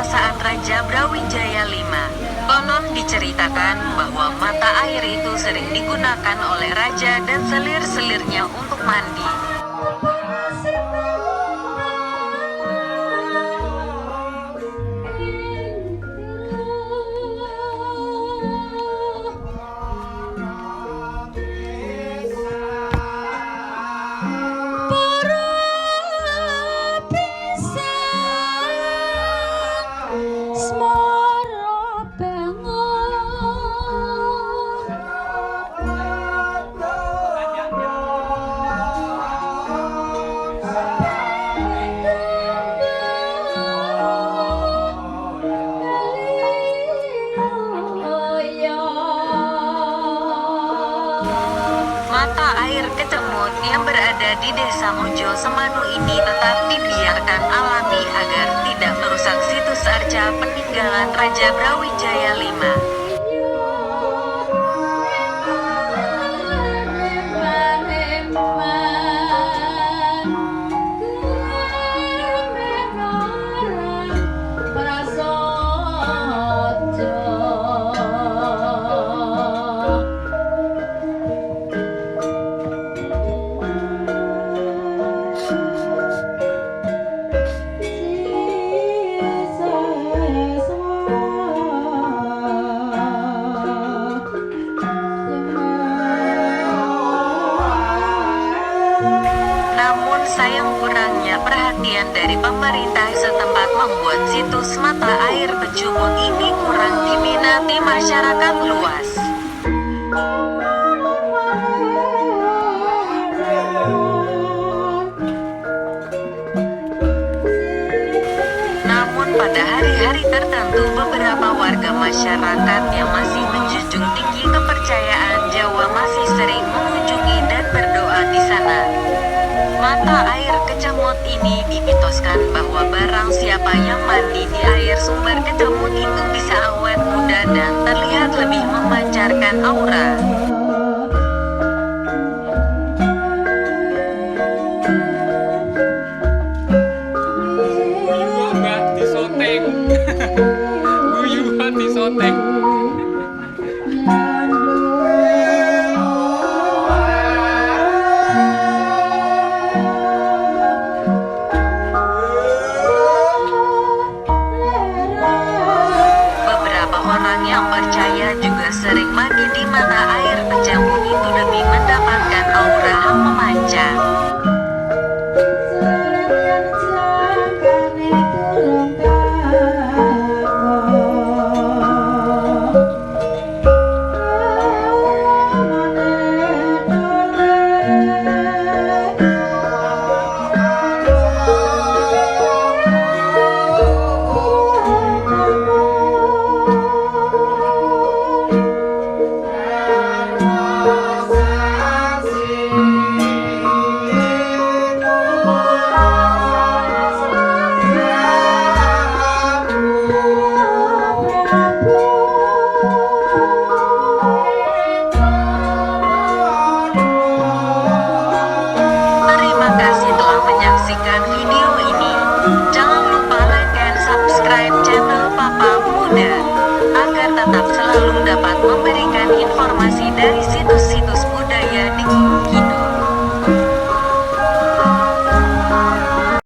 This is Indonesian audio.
kekuasaan Raja Brawijaya V. Konon diceritakan bahwa mata air itu sering digunakan oleh raja dan selir-selirnya untuk mandi. Mata air Kecemut yang berada di Desa Mojo Semanu ini tetap dibiarkan alami agar tidak merusak situs arca peninggalan Raja Brawijaya V. Namun sayang kurangnya perhatian dari pemerintah setempat membuat situs mata air Kecemut ini kurang diminati masyarakat luas. Namun pada hari-hari tertentu beberapa warga masyarakat yang masih menjunjung tinggi kepercayaan Jawa masih sering mengunjungi dan berdoa di sana. Mata air Kecemut ini dimitoskan bahwa barang siapa yang mandi di air sumber Kecemut itu bisa awet muda dan terlihat lebih memancarkan aura. Guyuhan disoteng. Beberapa orang yang percaya juga sering mandi di mata air Kecemut itu demi mendapatkan aura yang memancar. Terima kasih telah menyaksikan video ini. Jangan lupa like dan subscribe channel Papa Muda agar tetap selalu dapat memberikan informasi dari situs